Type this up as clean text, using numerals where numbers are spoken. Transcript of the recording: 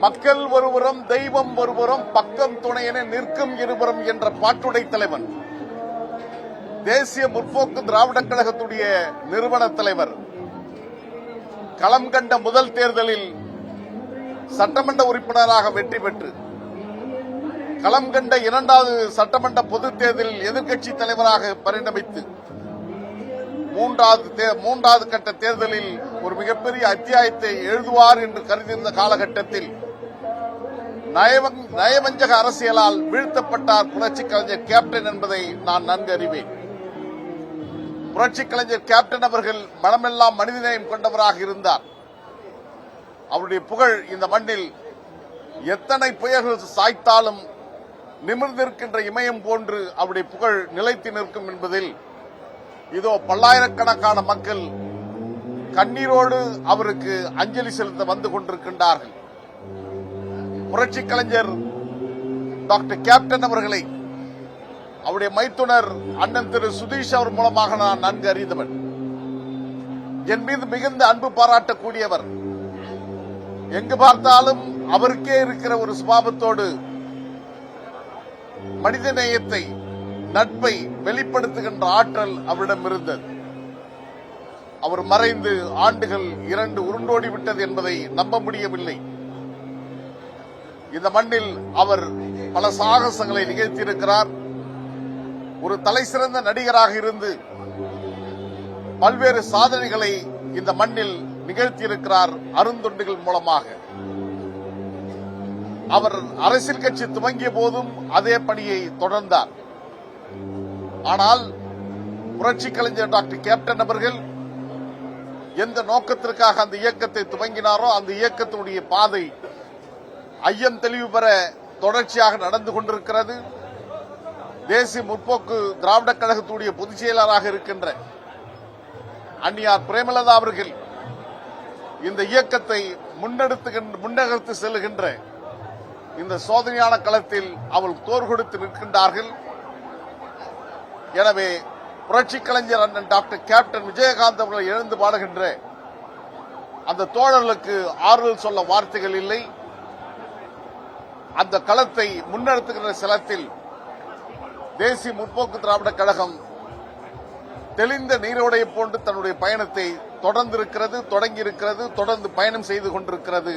மக்கள் ஒருபுறம் தெய்வம் ஒருபுறம் பக்கம் துணையென நிற்கும் இருபுறம் என்ற பாட்டுடை தலைவன், தேசிய முற்போக்கு திராவிடக் கழகத்துடைய நிறுவன தலைவர், களம் கண்ட முதல் தேர்தலில் சட்டமன்ற உறுப்பினராக வெற்றி பெற்று களம் கண்ட இரண்டாவது சட்டமன்ற பொதுத் தேர்தலில் எதிர்க்கட்சி தலைவராக பரிணமித்து மூன்றாவது கட்ட தேர்தலில் ஒரு மிகப்பெரிய அத்தியாயத்தை எழுதுவார் என்று கருதியிருந்த காலகட்டத்தில் நயவஞ்சக அரசியலால் வீழ்த்தப்பட்டார் புரட்சிக் கலைஞர் கேப்டன் என்பதை நான் நன்கு அறிவேன். புரட்சிக் கலைஞர் கேப்டன் அவர்கள் மனமெல்லாம் மனிதநேயம் கொண்டவராக இருந்தார். அவருடைய புகழ் இந்த மண்ணில் எத்தனை புயல்கள் சாய்த்தாலும் நிமிர்ந்திருக்கின்ற இமயம் போன்று அவருடைய புகழ் நிலைத்து நிற்கும் என்பதில் இதோ பல்லாயிரக்கணக்கான மக்கள் கண்ணீரோடு அவருக்கு அஞ்சலி செலுத்த வந்து கொண்டிருக்கின்றார்கள். புரட்சிக் கலைஞர் டாக்டர் கேப்டன் அவர்களை அவருடைய மைத்துனர் அண்ணன் திரு சுதீஷ் அவர் மூலமாக நான் நன்கு அறிந்தவன். என் மீது மிகுந்த அன்பு பாராட்டக்கூடியவர். எங்கு பார்த்தாலும் அவருக்கே இருக்கிற ஒரு சுபாவத்தோடு மனித நேயத்தை, நட்பை வெளிப்படுத்துகின்ற ஆற்றல் அவரிடம் இருந்தது. அவர் மறைந்து ஆண்டுகள் 2 உருண்டோடிவிட்டது என்பதை நம்ப முடியவில்லை. இந்த மண்ணில் அவர் பல சாகசங்களை நிகழ்த்தியிருக்கிறார். ஒரு தலைசிறந்த நடிகராக இருந்து பல்வேறு சாதனைகளை இந்த மண்ணில் நிகழ்த்தியிருக்கிறார் அருந்தொண்டுகள் மூலமாக. அவர் அரசியல் கட்சி துவங்கிய போதும் அதே பணியை தொடர்ந்தார். ஆனால் புரட்சிக் கலைஞர் டாக்டர் கேப்டன் அவர்கள் எந்த நோக்கத்திற்காக அந்த இயக்கத்தை துவங்கினாரோ அந்த இயக்கத்தினுடைய பாதை ஐயம் தெளிவு பெற தொடர்ச்சியாக நடந்து கொண்டிருக்கிறது. தேசிய முற்போக்கு திராவிடக் கழகத்துடைய பொதுச் செயலாளராக இருக்கின்ற அன்னியார் பிரேமலதா அவர்கள் இந்த இயக்கத்தை முன்னெடுத்து செல்லுகின்ற இந்த சோதனையான களத்தில் அவள் தோர் கொடுத்து நிற்கின்றார்கள். எனவே புரட்சிக் கலைஞர் அண்ணன் டாக்டர் கேப்டன் விஜயகாந்த் அவர்கள் எழுந்து பாடுகின்ற அந்த தோழர்களுக்கு ஆறுதல் சொல்ல வார்த்தைகள் இல்லை. அந்த களத்தை முன்னெடுத்துகின்ற செலத்தில் தேசிய முற்போக்கு திராவிடக் கழகம் தெளிந்த நீரோடையை போன்று தன்னுடைய பயணத்தை தொடர்ந்திருக்கிறது, தொடங்கியிருக்கிறது, தொடர்ந்து பயணம் செய்து கொண்டிருக்கிறது.